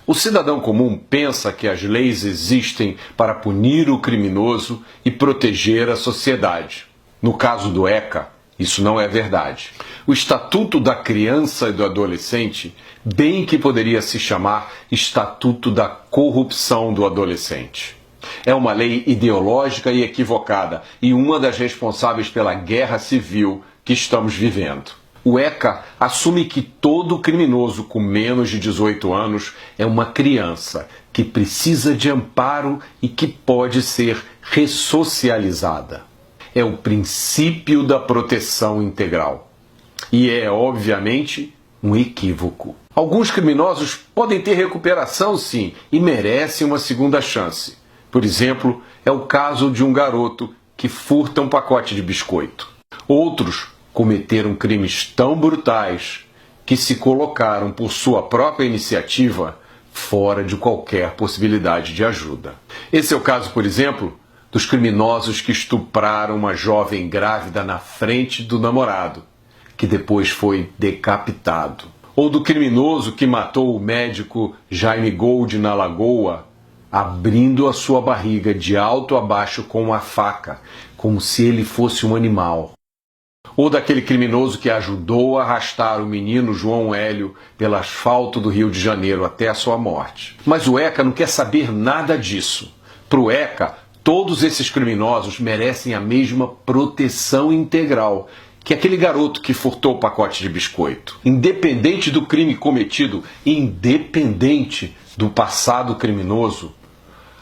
O cidadão comum pensa que as leis existem para punir o criminoso e proteger a sociedade. No caso do ECA, isso não é verdade. O Estatuto da Criança e do Adolescente, bem que poderia se chamar Estatuto da Corrupção do Adolescente. É uma lei ideológica e equivocada e uma das responsáveis pela guerra civil que estamos vivendo. O ECA assume que todo criminoso com menos de 18 anos é uma criança que precisa de amparo e que pode ser ressocializada. É o princípio da proteção integral. E é, obviamente, um equívoco. Alguns criminosos podem ter recuperação, sim, e merecem uma segunda chance. Por exemplo, é o caso de um garoto que furta um pacote de biscoito. Outros cometeram crimes tão brutais que se colocaram por sua própria iniciativa fora de qualquer possibilidade de ajuda. Esse é o caso, por exemplo, dos criminosos que estupraram uma jovem grávida na frente do namorado, que depois foi decapitado. Ou do criminoso que matou o médico Jaime Gold na Lagoa, abrindo a sua barriga de alto a baixo com uma faca, como se ele fosse um animal. Ou daquele criminoso que ajudou a arrastar o menino João Hélio pelo asfalto do Rio de Janeiro até a sua morte. Mas o ECA não quer saber nada disso. Para o ECA, todos esses criminosos merecem a mesma proteção integral que aquele garoto que furtou o pacote de biscoito. Independente do crime cometido, independente do passado criminoso,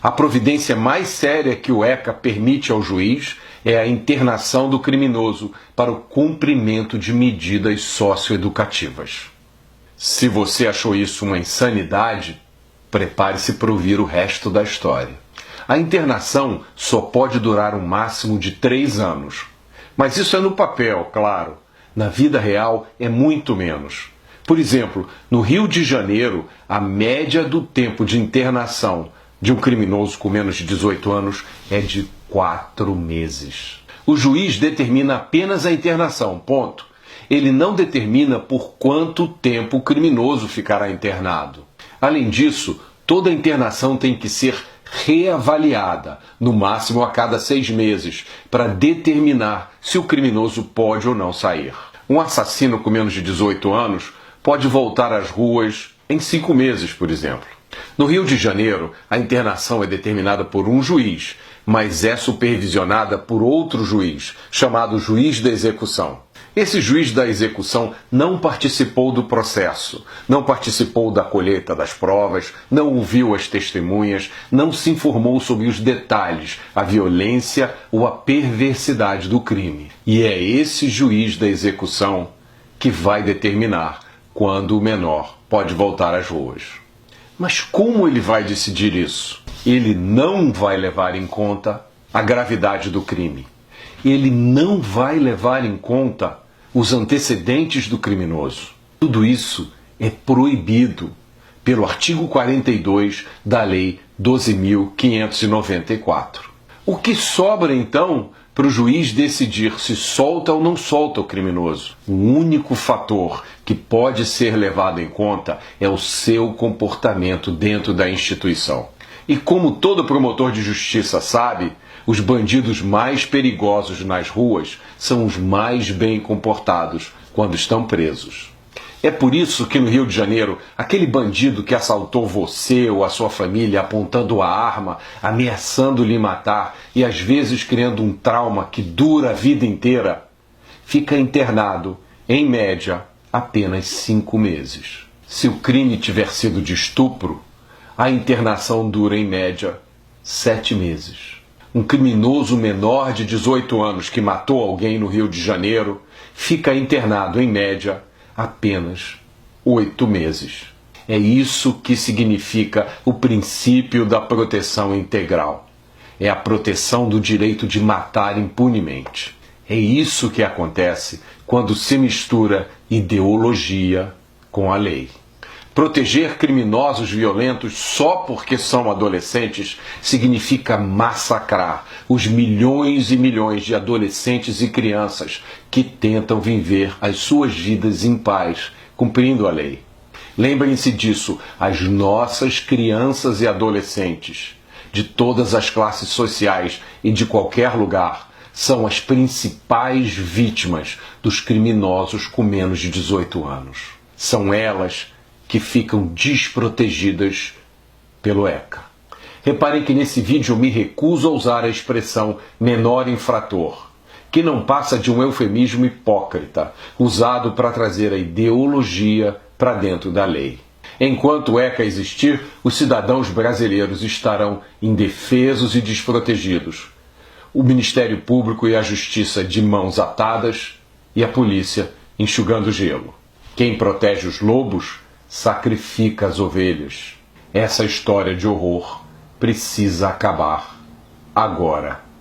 a providência mais séria que o ECA permite ao juiz é a internação do criminoso para o cumprimento de medidas socioeducativas. Se você achou isso uma insanidade, prepare-se para ouvir o resto da história. A internação só pode durar um máximo de 3 anos. Mas isso é no papel, claro. Na vida real é muito menos. Por exemplo, no Rio de Janeiro, a média do tempo de internação de um criminoso com menos de 18 anos é de 4 meses. O juiz determina apenas a internação, ponto. Ele não determina por quanto tempo o criminoso ficará internado. Além disso, toda a internação tem que ser reavaliada, no máximo a cada 6 meses, para determinar se o criminoso pode ou não sair. Um assassino com menos de 18 anos pode voltar às ruas em 5 meses, por exemplo. No Rio de Janeiro, a internação é determinada por um juiz, mas é supervisionada por outro juiz, chamado juiz da execução. Esse juiz da execução não participou do processo, não participou da colheita das provas, não ouviu as testemunhas, não se informou sobre os detalhes, a violência ou a perversidade do crime. E é esse juiz da execução que vai determinar quando o menor pode voltar às ruas. Mas como ele vai decidir isso? Ele não vai levar em conta a gravidade do crime. Ele não vai levar em conta os antecedentes do criminoso. Tudo isso é proibido pelo artigo 42 da Lei 12.594. O que sobra, então, para o juiz decidir se solta ou não solta o criminoso? O único fator que pode ser levado em conta é o seu comportamento dentro da instituição. E como todo promotor de justiça sabe, os bandidos mais perigosos nas ruas são os mais bem comportados quando estão presos. É por isso que no Rio de Janeiro, aquele bandido que assaltou você ou a sua família apontando a arma, ameaçando lhe matar e às vezes criando um trauma que dura a vida inteira, fica internado, em média, apenas 5 meses. Se o crime tiver sido de estupro, a internação dura, em média, 7 meses. Um criminoso menor de 18 anos que matou alguém no Rio de Janeiro fica internado, em média, apenas 8 meses. É isso que significa o princípio da proteção integral. É a proteção do direito de matar impunemente. É isso que acontece quando se mistura ideologia com a lei. Proteger criminosos violentos só porque são adolescentes significa massacrar os milhões e milhões de adolescentes e crianças que tentam viver as suas vidas em paz, cumprindo a lei. Lembrem-se disso, as nossas crianças e adolescentes, de todas as classes sociais e de qualquer lugar, são as principais vítimas dos criminosos com menos de 18 anos. São elas que ficam desprotegidas pelo ECA. Reparem que nesse vídeo eu me recuso a usar a expressão menor infrator, que não passa de um eufemismo hipócrita, usado para trazer a ideologia para dentro da lei. Enquanto o ECA existir, os cidadãos brasileiros estarão indefesos e desprotegidos. O Ministério Público e a Justiça de mãos atadas e a polícia enxugando gelo. Quem protege os lobos sacrifica as ovelhas. Essa história de horror precisa acabar agora.